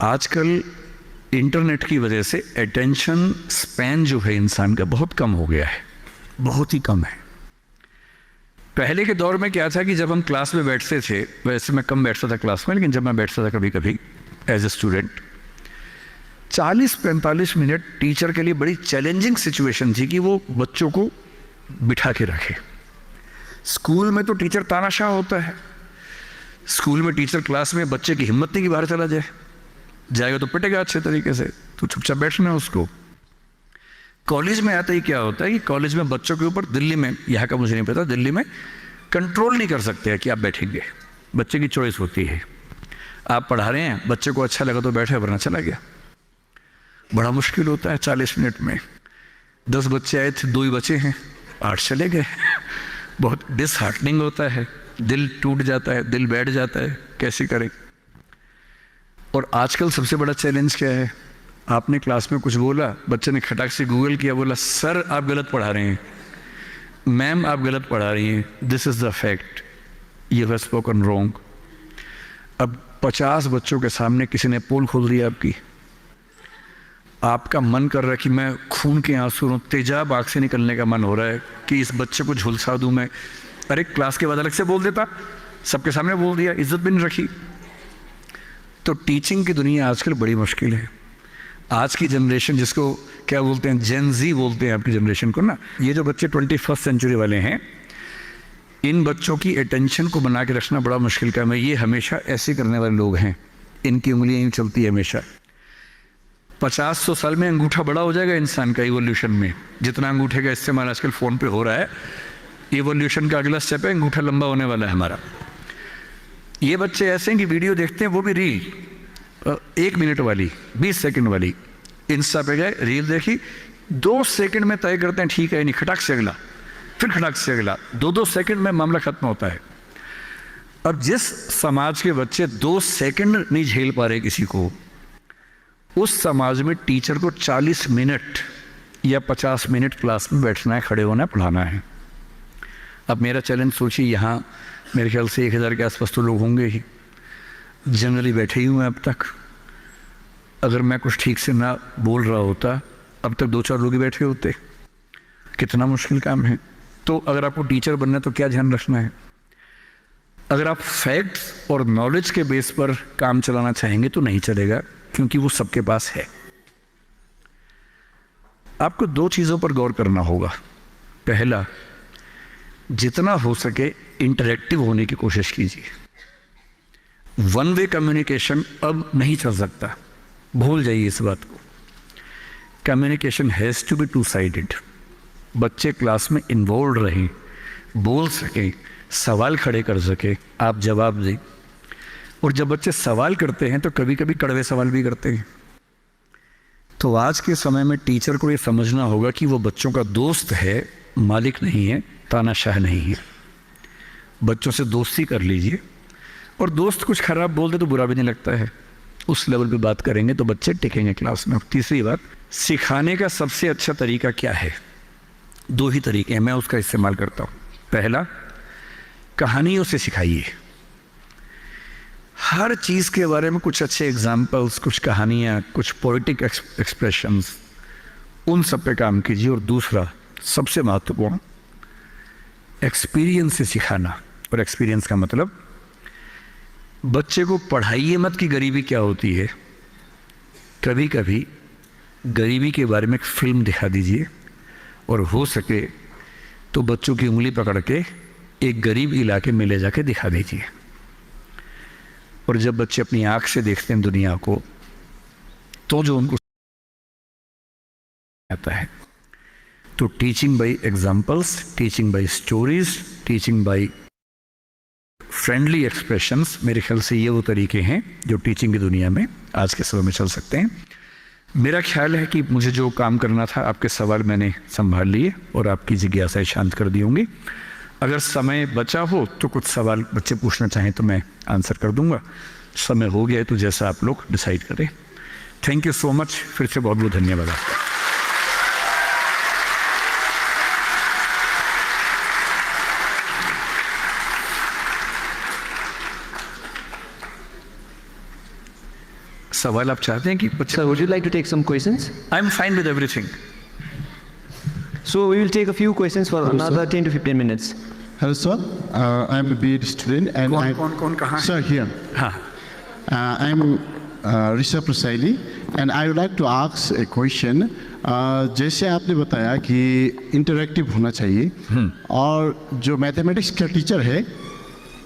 आजकल इंटरनेट की वजह से अटेंशन स्पैन जो है इंसान का बहुत कम हो गया है, बहुत ही कम है। पहले के दौर में क्या था कि जब हम क्लास में बैठते थे, वैसे मैं कम बैठता था क्लास में, लेकिन जब मैं बैठता था कभी कभी as a student, 40-45 minute teacher के लिए बड़ी चैलेंजिंग सिचुएशन थी कि वो बच्चों को बिठा के रखे। स्कूल में तो टीचर तानाशाह होता है, स्कूल में टीचर क्लास में बच्चे की हिम्मत नहीं कि बाहर चला जाए, जाएगा तो पिटेगा अच्छे तरीके से, तो चुपचाप बैठना है उसको। कॉलेज में आता ही क्या होता है कि कॉलेज में बच्चों के ऊपर, दिल्ली में, यहाँ का मुझे नहीं पता, दिल्ली में कंट्रोल नहीं कर सकते हैं कि आप बैठेंगे, बच्चे की चॉइस होती है। आप पढ़ा रहे हैं, बच्चे को अच्छा लगा तो बैठे, वरना चला गया। बड़ा मुश्किल होता है 40 मिनट में। 10 बच्चे आए थे, 2 ही बचे हैं, 8 चले गए। बहुत डिसहार्टनिंग होता है, दिल टूट जाता है, दिल बैठ जाता है, कैसे करें। और आजकल सबसे बड़ा चैलेंज क्या है, आपने क्लास में कुछ बोला, बच्चे ने खटाक से गूगल किया, बोला सर आप गलत पढ़ा रहे हैं, मैम आप गलत पढ़ा रही हैं, this is the fact, you have spoken wrong. अब 50 बच्चों के सामने किसी ने पोल खोल दिया आपकी, आपका मन कर रहा है कि मैं खून के आंसू हूँ, तेजाब आँख से निकलने का मन हो रहा है कि इस बच्चे को झुलसा दूँ मैं। अरे क्लास के बाद अलग से बोल देता, सबके सामने बोल दिया, इज्जत भी नहीं रखी। तो टीचिंग की दुनिया आजकल बड़ी मुश्किल है। आज की जनरेशन, जिसको क्या बोलते हैं, जेन ज़ी बोलते हैं आपकी जनरेशन को ना, ये जो बच्चे 21st सेंचुरी वाले हैं, इन बच्चों की अटेंशन को बना के रखना बड़ा मुश्किल काम है। ये हमेशा ऐसे करने वाले लोग हैं, इनकी उंगलियां यूँ चलती है हमेशा। 50-100 साल में अंगूठा बड़ा हो जाएगा इंसान का इवोल्यूशन में, जितना अंगूठे का इस्तेमाल आजकल फ़ोन पे हो रहा है, इवोल्यूशन का अगला स्टेप है, अंगूठा लंबा होने वाला है हमारा। ये बच्चे ऐसे हैं कि वीडियो देखते हैं, वो भी रील 1 मिनट वाली, 20 सेकंड वाली, इंस्टा पे गए, रील देखी, 2 सेकंड में तय करते हैं ठीक है नहीं, खटाक से अगला, फिर खटाक से अगला, 2-2 सेकंड में मामला खत्म होता है। अब जिस समाज के बच्चे 2 सेकंड नहीं झेल पा रहे किसी को, उस समाज में टीचर को 40 मिनट या 50 मिनट क्लास में बैठना है, खड़े होना है, पढ़ाना है। अब मेरा चैलेंज सोचिए, यहाँ मेरे ख्याल से 1000 के आसपास तो लोग होंगे ही, जनरली बैठे ही हुए अब तक। अगर मैं कुछ ठीक से ना बोल रहा होता, अब तक 2-4 लोग ही बैठे होते। कितना मुश्किल काम है। तो अगर आपको टीचर बनना है तो क्या ध्यान रखना है। अगर आप फैक्ट्स और नॉलेज के बेस पर काम चलाना चाहेंगे तो नहीं चलेगा, क्योंकि वो सबके पास है। आपको 2 चीज़ों पर गौर करना होगा। पहला, जितना हो सके इंटरेक्टिव होने की कोशिश कीजिए। वन वे कम्युनिकेशन अब नहीं चल सकता, भूल जाइए इस बात को। Communication has to be 2 sided. बच्चे क्लास में इन्वॉल्व रहें, बोल सकें, सवाल खड़े कर सकें, आप जवाब दें। और जब बच्चे सवाल करते हैं तो कभी कभी कड़वे सवाल भी करते हैं। तो आज के समय में टीचर को ये समझना होगा कि वो बच्चों का दोस्त है, मालिक नहीं है, तानाशाह नहीं है। बच्चों से दोस्ती कर लीजिए, और दोस्त कुछ खराब बोल दे तो बुरा भी नहीं लगता है, उस लेवल पे बात करेंगे तो बच्चे टिकेंगे क्लास में। तीसरी बात, सिखाने का सबसे अच्छा तरीका क्या है? 2 ही तरीके हैं, मैं उसका इस्तेमाल करता हूँ। पहला, कहानियों से सिखाइए। हर चीज़ के बारे में कुछ अच्छे एग्जाम्पल्स, कुछ कहानियाँ, कुछ पोइटिक एक्सप्रेशंस, उन सब पे काम कीजिए। और दूसरा, सबसे महत्वपूर्ण, एक्सपीरियंस से सिखाना। और एक्सपीरियंस का मतलब, बच्चे को पढ़ाइए मत कि गरीबी क्या होती है। कभी कभी गरीबी के बारे में एक फिल्म दिखा दीजिए, और हो सके तो बच्चों की उंगली पकड़ के एक गरीब इलाके में ले जाके दिखा दीजिए। और जब बच्चे अपनी आँख से देखते हैं दुनिया को, तो जो उनको आता है। तो teaching bye examples, teaching bye stories, teaching bye friendly expressions, मेरे ख्याल से ये वो तरीके हैं जो टीचिंग की दुनिया में आज के समय में चल सकते हैं। मेरा ख्याल है कि मुझे जो काम करना था, आपके सवाल मैंने संभाल लिए और आपकी जिज्ञासाएं शांत कर दी होंगी। अगर समय बचा हो तो कुछ सवाल बच्चे पूछना चाहें तो मैं आंसर कर दूंगा। समय हो गया है तो जैसा आप लोग डिसाइड करें। थैंक यू सो मच, फिर से बहुत बहुत धन्यवाद आपका। सवाल आप चाहते हैं कि Sir, would you like to take some questions? I am fine with everything. So we will take a few questions for another 10 to 15 minutes. Hello, sir. I am a BEd student, and कौन कहाँ है? Sir, here. हाँ. I am Rishabh Rasaili, and I would like to ask a question. जैसे आपने बताया कि interactive होना चाहिए, और जो मैथमेटिक्स का टीचर है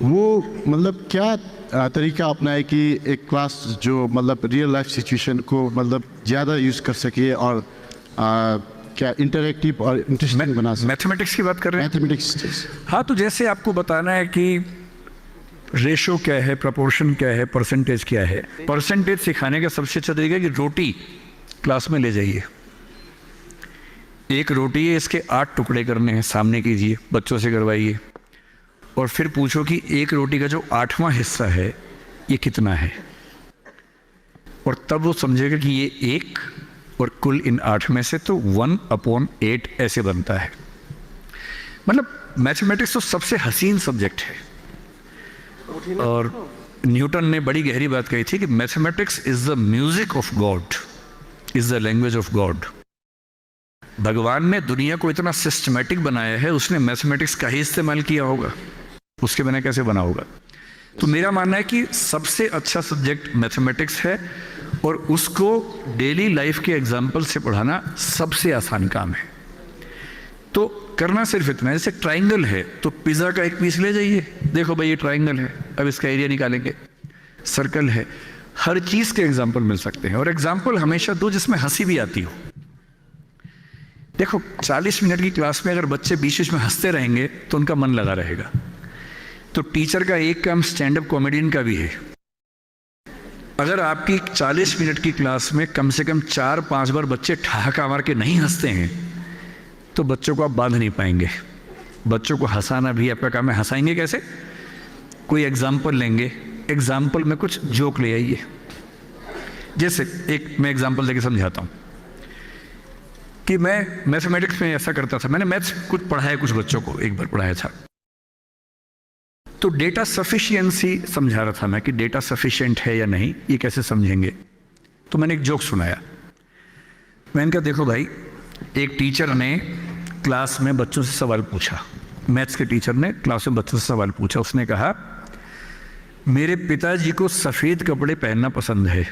वो मतलब क्या तरीका अपनाए कि एक क्लास जो मतलब रियल लाइफ सिचुएशन को मतलब ज़्यादा यूज़ कर सके और क्या इंटरैक्टिव और इंटरेस्टिंग बना सके. मैथमेटिक्स की बात कर रहे हैं. मैथमेटिक्स. हाँ, तो जैसे आपको बताना है कि रेशो क्या है, प्रपोर्शन क्या है, परसेंटेज क्या है. परसेंटेज सिखाने का सबसे अच्छा तरीका है कि रोटी क्लास में ले जाइए. एक रोटी है, इसके 8 टुकड़े करने हैं, सामने कीजिए, बच्चों से करवाइए, और फिर पूछो कि एक रोटी का जो 8वां हिस्सा है ये कितना है, और तब वो समझेगा कि ये 1 और कुल इन 8 में से तो 1/8 ऐसे बनता है. मतलब मैथमेटिक्स तो सबसे हसीन सब्जेक्ट है. और न्यूटन ने बड़ी गहरी बात कही थी कि mathematics is the music of God, is the language of God. भगवान ने दुनिया को इतना सिस्टमैटिक बनाया है, उसने मैथमेटिक्स का ही इस्तेमाल किया होगा, उसके बिना कैसे बना होगा. तो मेरा मानना है कि सबसे अच्छा सब्जेक्ट मैथमेटिक्स है, और उसको डेली लाइफ के एग्जाम्पल से पढ़ाना सबसे आसान काम है. तो करना सिर्फ इतना है, जैसे ट्राइंगल है तो पिज़्ज़ा का एक पीस ले जाइए, देखो भाई ये ट्राइंगल है, अब इसका एरिया निकालेंगे. सर्कल है, हर चीज़ के एग्जाम्पल मिल सकते हैं, और एग्जाम्पल हमेशा दो जिसमें हंसी भी आती हो. देखो 40 मिनट की क्लास में अगर बच्चे बीच बीच में हंसते रहेंगे तो उनका मन लगा रहेगा. तो टीचर का एक काम स्टैंड अप कॉमेडियन का भी है. अगर आपकी 40 मिनट की क्लास में कम से कम 4-5 बार बच्चे ठहाका मार के नहीं हंसते हैं तो बच्चों को आप बांध नहीं पाएंगे. बच्चों को हंसाना भी आपका काम है. हंसाएंगे कैसे? कोई एग्जाम्पल लेंगे, एग्जाम्पल में कुछ जोक ले आइए. जैसे एक मैं एग्जाम्पल देके समझाता हूँ कि मैं मैथमेटिक्स में ऐसा करता था. मैंने मैथ्स कुछ पढ़ाया, कुछ बच्चों को एक बार पढ़ाया था. तो डेटा सफिशिएंसी समझा रहा था मैं कि डेटा सफिशिएंट है या नहीं, ये कैसे समझेंगे. तो मैंने एक जोक सुनाया. मैंने कहा देखो भाई, एक टीचर ने क्लास में बच्चों से सवाल पूछा, मैथ्स के टीचर ने क्लास में बच्चों से सवाल पूछा. उसने कहा मेरे पिताजी को सफ़ेद कपड़े पहनना पसंद है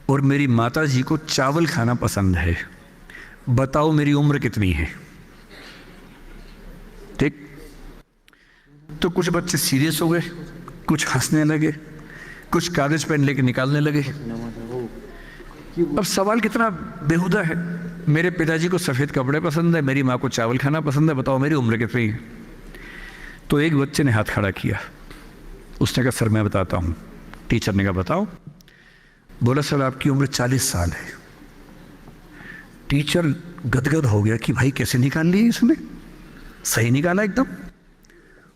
और मेरी माताजी को चावल खाना पसंद है, बताओ मेरी उम्र कितनी है. ठीक. तो कुछ बच्चे सीरियस हो गए, कुछ हंसने लगे, कुछ कागज पेन लेके निकालने लगे. अब सवाल कितना बेहुदा है. मेरे पिताजी को सफ़ेद कपड़े पसंद है, मेरी माँ को चावल खाना पसंद है, बताओ मेरी उम्र कितनी है. तो एक बच्चे ने हाथ खड़ा किया. उसने कहा सर मैं बताता हूँ. टीचर ने कहा बताओ. बोला सर आपकी उम्र 40 साल है. टीचर गदगद हो गया कि भाई कैसे निकाल ली इसने, सही निकाला एकदम.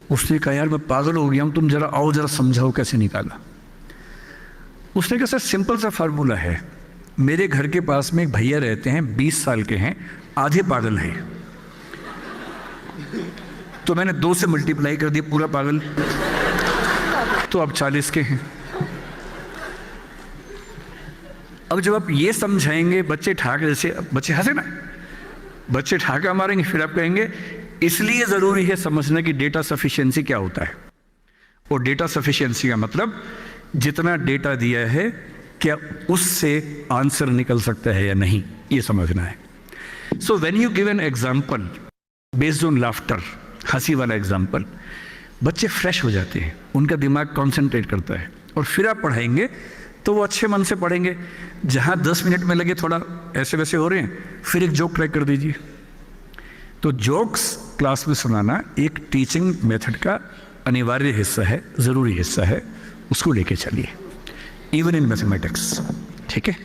उसने कहा यार मैं पागल हो गया हूँ, तुम जरा आओ जरा समझाओ कैसे निकाला. उसने कहा सर सिंपल सा फार्मूला है, मेरे घर के पास में एक भैया रहते हैं, 20 साल के हैं, आधे पागल हैं, तो मैंने 2 से मल्टीप्लाई कर दिया, पूरा पागल, तो अब 40 के हैं. अब जब आप ये समझाएंगे, बच्चे ठाके, जैसे बच्चे हंसे ना, बच्चे ठाका मारेंगे, फिर आप कहेंगे इसलिए ज़रूरी है समझना कि डेटा सफिशिएंसी क्या होता है. और डेटा सफिशिएंसी का मतलब जितना डेटा दिया है क्या उससे आंसर निकल सकता है या नहीं, ये समझना है. So when you give an example based on laughter, हंसी वाला एग्जांपल, बच्चे फ्रेश हो जाते हैं, उनका दिमाग कॉन्सेंट्रेट करता है, और फिर आप पढ़ाएंगे तो वो अच्छे मन से पढ़ेंगे. जहाँ 10 मिनट में लगे थोड़ा ऐसे वैसे हो रहे हैं, फिर एक जोक ट्राई कर दीजिए. तो जोक्स क्लास में सुनाना एक टीचिंग मेथड का अनिवार्य हिस्सा है, ज़रूरी हिस्सा है. उसको लेके चलिए, इवन इन मैथमेटिक्स. ठीक है.